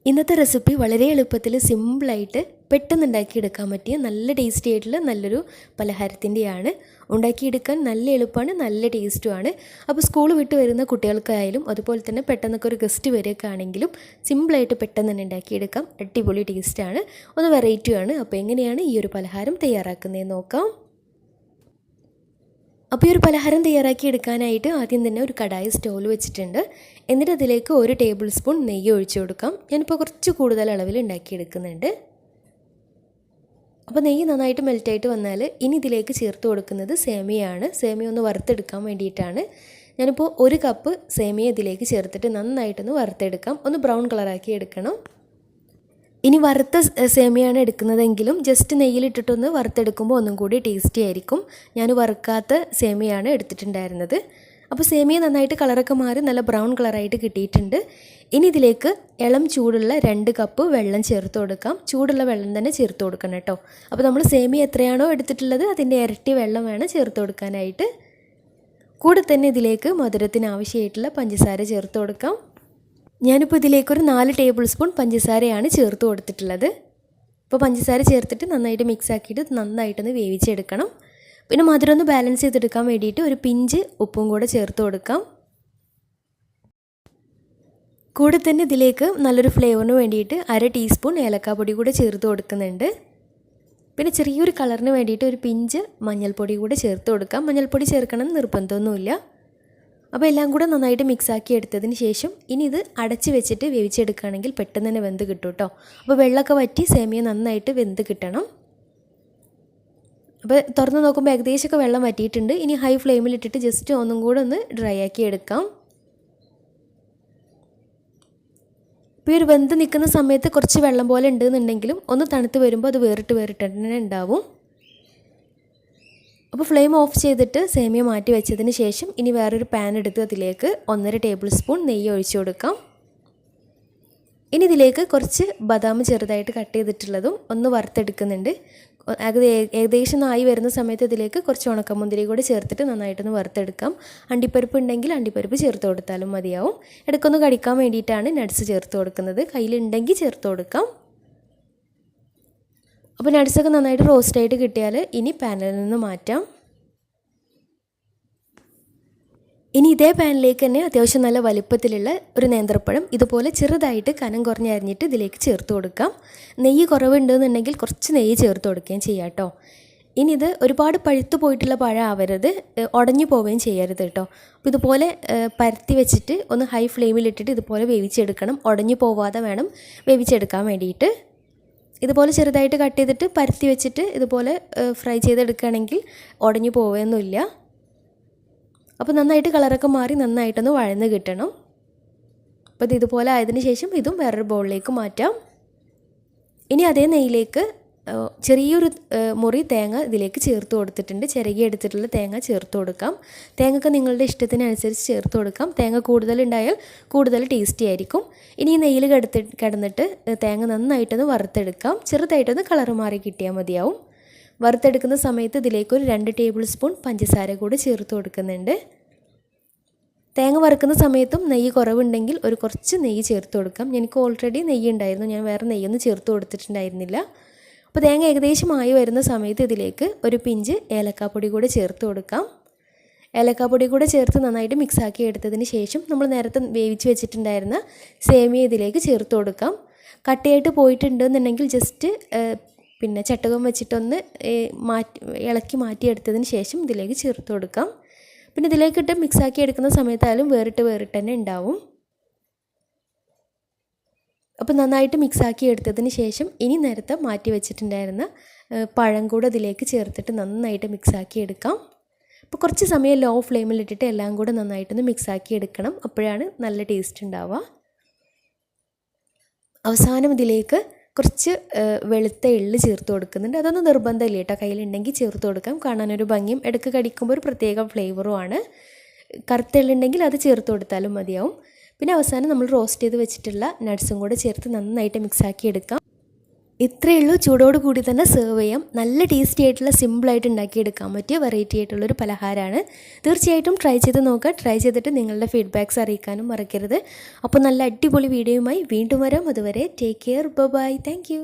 ഇന്നത്തെ റെസിപ്പി വളരെ എളുപ്പത്തിൽ സിമ്പിളായിട്ട് പെട്ടെന്ന് ഉണ്ടാക്കിയെടുക്കാൻ പറ്റിയ നല്ല ടേസ്റ്റി ആയിട്ടുള്ള നല്ലൊരു പലഹാരത്തിൻ്റെയാണ്. ഉണ്ടാക്കിയെടുക്കാൻ നല്ല എളുപ്പമാണ്, നല്ല ടേസ്റ്റുമാണ്. അപ്പോൾ സ്കൂൾ വിട്ട് വരുന്ന കുട്ടികൾക്കായാലും അതുപോലെ തന്നെ പെട്ടെന്നൊക്കെ ഒരു ഗസ്റ്റ് വരികയൊക്കെ ആണെങ്കിലും സിമ്പിളായിട്ട് പെട്ടെന്ന് തന്നെ ഉണ്ടാക്കിയെടുക്കാം. അടിപൊളി ടേസ്റ്റാണ്, ഒന്ന് വെറൈറ്റിയാണ്. അപ്പോൾ എങ്ങനെയാണ് ഈ ഒരു പലഹാരം തയ്യാറാക്കുന്നതെന്ന് നോക്കാം. അപ്പോൾ ഈ ഒരു പലഹാരം തയ്യാറാക്കി എടുക്കാനായിട്ട് ആദ്യം തന്നെ ഒരു കടായി സ്റ്റൗവിൽ വെച്ചിട്ടുണ്ട്. എന്നിട്ട് അതിലേക്ക് 1 ടേബിൾ സ്പൂൺ നെയ്യ് ഒഴിച്ചു കൊടുക്കാം. ഞാനിപ്പോൾ കുറച്ച് കൂടുതൽ അളവിൽ ഉണ്ടാക്കിയെടുക്കുന്നുണ്ട്. അപ്പോൾ നെയ്യ് നന്നായിട്ട് മെൽറ്റായിട്ട് വന്നാൽ ഇനി ഇതിലേക്ക് ചേർത്ത് കൊടുക്കുന്നത് സേമിയയാണ്. സേമിയ ഒന്ന് വറുത്തെടുക്കാൻ വേണ്ടിയിട്ടാണ്. ഞാനിപ്പോൾ 1 കപ്പ് സേമിയ ഇതിലേക്ക് ചേർത്തിട്ട് നന്നായിട്ടൊന്ന് വറുത്തെടുക്കാം. ഒന്ന് ബ്രൗൺ കളറാക്കി എടുക്കണം. ഇനി വറുത്ത സേമിയാണ് എടുക്കുന്നതെങ്കിലും ജസ്റ്റ് നെയ്യിലിട്ടിട്ടൊന്ന് വറുത്തെടുക്കുമ്പോൾ ഒന്നും കൂടി ടേസ്റ്റി ആയിരിക്കും. ഞാൻ വറുക്കാത്ത സേമിയാണ് എടുത്തിട്ടുണ്ടായിരുന്നത്. അപ്പോൾ സേമിയ നന്നായിട്ട് കളറൊക്കെ മാറി നല്ല ബ്രൗൺ കളറായിട്ട് കിട്ടിയിട്ടുണ്ട്. ഇനി ഇതിലേക്ക് ഇളം ചൂടുള്ള 2 കപ്പ് വെള്ളം ചേർത്ത് കൊടുക്കാം. ചൂടുള്ള വെള്ളം തന്നെ ചേർത്ത് കൊടുക്കണം കേട്ടോ. അപ്പോൾ നമ്മൾ സേമിയ എത്രയാണോ എടുത്തിട്ടുള്ളത് അതിൻ്റെ ഇരട്ടി വെള്ളം വേണം ചേർത്ത് കൊടുക്കാനായിട്ട്. കൂടെ തന്നെ ഇതിലേക്ക് മധുരത്തിന് ആവശ്യമായിട്ടുള്ള പഞ്ചസാര ചേർത്ത് കൊടുക്കാം. ഞാനിപ്പോൾ ഇതിലേക്കൊരു 4 ടേബിൾ സ്പൂൺ പഞ്ചസാരയാണ് ചേർത്ത് കൊടുത്തിട്ടുള്ളത്. അപ്പോൾ പഞ്ചസാര ചേർത്തിട്ട് നന്നായിട്ട് മിക്സ് ആക്കിയിട്ട് നന്നായിട്ടൊന്ന് വേവിച്ചെടുക്കണം. പിന്നെ മധുരം ഒന്ന് ബാലൻസ് ചെയ്തെടുക്കാൻ വേണ്ടിയിട്ട് ഒരു പിഞ്ച് ഉപ്പും കൂടെ ചേർത്ത് കൊടുക്കാം. കൂടെ തന്നെ ഇതിലേക്ക് നല്ലൊരു ഫ്ലേവറിന് വേണ്ടിയിട്ട് 1/2 ടീസ്പൂൺ ഏലക്കാപ്പൊടി കൂടെ ചേർത്ത് കൊടുക്കുന്നുണ്ട്. പിന്നെ ചെറിയൊരു കളറിന് വേണ്ടിയിട്ട് ഒരു പിഞ്ച് മഞ്ഞൾപ്പൊടി കൂടെ ചേർത്ത് കൊടുക്കാം. മഞ്ഞൾപ്പൊടി ചേർക്കണം എന്ന് നിർബന്ധമൊന്നുമില്ല. അപ്പോൾ എല്ലാം കൂടെ നന്നായിട്ട് മിക്സാക്കി എടുത്തതിന് ശേഷം ഇനി ഇത് അടച്ച് വെച്ചിട്ട് വേവിച്ചെടുക്കുകയാണെങ്കിൽ പെട്ടെന്ന് തന്നെ വെന്ത് കിട്ടും കേട്ടോ. അപ്പോൾ വെള്ളമൊക്കെ വറ്റി സേമിയ നന്നായിട്ട് വെന്ത് കിട്ടണം. അപ്പോൾ തുറന്ന് നോക്കുമ്പോൾ ഏകദേശമൊക്കെ വെള്ളം വറ്റിയിട്ടുണ്ട്. ഇനി ഹൈ ഫ്ലെയിമിലിട്ടിട്ട് ജസ്റ്റ് ഒന്നും കൂടെ ഒന്ന് ഡ്രൈ ആക്കി എടുക്കാം. ഇപ്പോൾ ഈ ഒരു വെന്ത് നിൽക്കുന്ന സമയത്ത് കുറച്ച് വെള്ളം പോലെ ഉണ്ടെന്നുണ്ടെങ്കിലും ഒന്ന് തണുത്ത് വരുമ്പോൾ അത് വേറിട്ട് തന്നെ ഉണ്ടാവും. അപ്പോൾ ഫ്ലെയിം ഓഫ് ചെയ്തിട്ട് സേമിയ മാറ്റി വെച്ചതിന് ശേഷം ഇനി വേറൊരു പാൻ എടുത്ത് അതിലേക്ക് 1.5 ടേബിൾ സ്പൂൺ നെയ്യ് ഒഴിച്ചു കൊടുക്കാം. ഇനി ഇതിലേക്ക് കുറച്ച് ബദാം ചെറുതായിട്ട് കട്ട് ചെയ്തിട്ടുള്ളതും ഒന്ന് വറുത്തെടുക്കുന്നുണ്ട്. അത് ഏകദേശം ആയി വരുന്ന സമയത്ത് ഇതിലേക്ക് കുറച്ച് ഉണക്കമുന്തിരി കൂടി ചേർത്തിട്ട് നന്നായിട്ടൊന്ന് വറുത്തെടുക്കാം. അണ്ടിപ്പരിപ്പ് ഉണ്ടെങ്കിൽ അണ്ടിപ്പരിപ്പ് ചേർത്ത് കൊടുത്താലും മതിയാവും. ഇടയ്ക്കൊന്ന് കടിക്കാൻ വേണ്ടിയിട്ടാണ് നട്ട്സ് ചേർത്ത് കൊടുക്കുന്നത്. കയ്യിലുണ്ടെങ്കിൽ ചേർത്ത് കൊടുക്കാം. അപ്പോൾ നട്ട്സൊക്കെ നന്നായിട്ട് റോസ്റ്റായിട്ട് കിട്ടിയാൽ ഇനി പാനിൽ നിന്ന് മാറ്റാം. ഇനി ഇതേ പാനിലേക്ക് തന്നെ അത്യാവശ്യം നല്ല വലുപ്പത്തിലുള്ള ഒരു നേന്ത്രപ്പഴം ഇതുപോലെ ചെറുതായിട്ട് കനം കുറഞ്ഞ് അരിഞ്ഞിട്ട് ഇതിലേക്ക് ചേർത്ത് കൊടുക്കാം. നെയ്യ് കുറവുണ്ടെന്നുണ്ടെങ്കിൽ കുറച്ച് നെയ്യ് ചേർത്ത് കൊടുക്കുകയും ചെയ്യാം കേട്ടോ. ഇനി ഇത് ഒരുപാട് പഴുത്തു പോയിട്ടുള്ള പഴം ആവരുത്, ഉടഞ്ഞു പോവുകയും ചെയ്യരുത് കേട്ടോ. അപ്പോൾ ഇതുപോലെ പരത്തി വെച്ചിട്ട് ഒന്ന് ഹൈ ഫ്ലെയിമിലിട്ടിട്ട് ഇതുപോലെ വേവിച്ചെടുക്കണം. ഉടഞ്ഞു പോവാതെ വേണം വേവിച്ചെടുക്കാൻ വേണ്ടിയിട്ട്. ഇതുപോലെ ചെറുതായിട്ട് കട്ട് ചെയ്തിട്ട് പരത്തി വെച്ചിട്ട് ഇതുപോലെ ഫ്രൈ ചെയ്തെടുക്കുകയാണെങ്കിൽ ഉടഞ്ഞു പോവുകയൊന്നുമില്ല. അപ്പോൾ നന്നായിട്ട് കളറൊക്കെ മാറി നന്നായിട്ടൊന്ന് വഴന്ന് കിട്ടണം. അപ്പോൾ ഇതുപോലെ ആയതിനു ശേഷം ഇതും വേറൊരു ബൗളിലേക്ക് മാറ്റാം. ഇനി അതേ നെയ്യിലേക്ക് ചെറിയൊരു മുറി തേങ്ങ ഇതിലേക്ക് ചേർത്ത് കൊടുത്തിട്ടുണ്ട്. ചിരകി എടുത്തിട്ടുള്ള തേങ്ങ ചേർത്ത് കൊടുക്കാം. തേങ്ങയൊക്കെ നിങ്ങളുടെ ഇഷ്ടത്തിനനുസരിച്ച് ചേർത്ത് കൊടുക്കാം. തേങ്ങ കൂടുതലുണ്ടായാൽ കൂടുതൽ ടേസ്റ്റി ആയിരിക്കും. ഇനി ഈ നെയ്യിൽ കിടന്നിട്ട് തേങ്ങ നന്നായിട്ടൊന്ന് വറുത്തെടുക്കാം. ചെറുതായിട്ടൊന്ന് കളർ മാറി കിട്ടിയാൽ മതിയാവും. വറുത്തെടുക്കുന്ന സമയത്ത് ഇതിലേക്ക് ഒരു 2 ടേബിൾ സ്പൂൺ പഞ്ചസാര കൂടി ചേർത്ത് കൊടുക്കുന്നുണ്ട്. തേങ്ങ വറുക്കുന്ന സമയത്തും നെയ്യ് കുറവുണ്ടെങ്കിൽ കുറച്ച് നെയ്യ് ചേർത്ത് കൊടുക്കാം. എനിക്ക് ഓൾറെഡി നെയ്യ് ഉണ്ടായിരുന്നു, ഞാൻ വേറെ നെയ്യൊന്നും ചേർത്ത് കൊടുത്തിട്ടുണ്ടായിരുന്നില്ല. അപ്പോൾ തേങ്ങ ഏകദേശം ആയി വരുന്ന സമയത്ത് ഇതിലേക്ക് ഒരു പിഞ്ച് ഏലക്കാപ്പൊടി കൂടെ ചേർത്ത് കൊടുക്കാം. ഏലക്കാപ്പൊടി കൂടെ ചേർത്ത് നന്നായിട്ട് മിക്സാക്കി എടുത്തതിന് ശേഷം നമ്മൾ നേരത്തെ വേവിച്ച് വെച്ചിട്ടുണ്ടായിരുന്ന സേമിയ ഇതിലേക്ക് ചേർത്ത് കൊടുക്കാം. കട്ടയായിട്ട് പോയിട്ടുണ്ടെന്നുണ്ടെങ്കിൽ ജസ്റ്റ് പിന്നെ ചട്ടകം വെച്ചിട്ടൊന്ന് ഇളക്കി മാറ്റിയെടുത്തതിന് ശേഷം ഇതിലേക്ക് ചേർത്ത് കൊടുക്കാം. പിന്നെ ഇതിലേക്കിട്ട് മിക്സാക്കി എടുക്കുന്ന സമയത്തായാലും വേറിട്ട് തന്നെ ഉണ്ടാവും. അപ്പോൾ നന്നായിട്ട് മിക്സാക്കി എടുത്തതിന് ശേഷം ഇനി നേരത്തെ മാറ്റി വെച്ചിട്ടുണ്ടായിരുന്ന പഴം കൂടെ ഇതിലേക്ക് ചേർത്തിട്ട് നന്നായിട്ട് മിക്സാക്കി എടുക്കാം. അപ്പോൾ കുറച്ച് സമയം ലോ ഫ്ലെയിമിലിട്ടിട്ട് എല്ലാം കൂടെ നന്നായിട്ടൊന്ന് മിക്സാക്കി എടുക്കണം. അപ്പോഴാണ് നല്ല ടേസ്റ്റ് ഉണ്ടാവുക. അവസാനം ഇതിലേക്ക് കുറച്ച് വെളുത്ത എള്ള് ചേർത്ത് കൊടുക്കുന്നുണ്ട്. അതൊന്നും നിർബന്ധമില്ല കേട്ടോ, കയ്യിലുണ്ടെങ്കിൽ ചേർത്ത് കൊടുക്കാം. കാണാനൊരു ഭംഗിയും ഇടയ്ക്ക് കടിക്കുമ്പോൾ ഒരു പ്രത്യേക ഫ്ലേവറുമാണ്. കറുത്ത എള്ളുണ്ടെങ്കിൽ അത് ചേർത്ത് കൊടുത്താലും മതിയാവും. പിന്നെ അവസാനം നമ്മൾ റോസ്റ്റ് ചെയ്ത് വെച്ചിട്ടുള്ള നട്ട്സും കൂടെ ചേർത്ത് നന്നായിട്ട് മിക്സാക്കി എടുക്കാം. ഇത്രയേ ഉള്ളൂ. ചൂടോട് കൂടി തന്നെ സെർവ് ചെയ്യാം. നല്ല ടേസ്റ്റി ആയിട്ടുള്ള സിമ്പിളായിട്ട് ഉണ്ടാക്കിയെടുക്കാൻ പറ്റിയ വെറൈറ്റി ആയിട്ടുള്ളൊരു പലഹാരമാണ്. തീർച്ചയായിട്ടും ട്രൈ ചെയ്ത് നോക്കുക. ട്രൈ ചെയ്തിട്ട് നിങ്ങളുടെ ഫീഡ്ബാക്ക്സ് അറിയിക്കാനും മറക്കരുത്. അപ്പോൾ നല്ല അടിപൊളി വീഡിയോയുമായി വീണ്ടും വരാം. അതുവരെ take care. Bye. Thank U.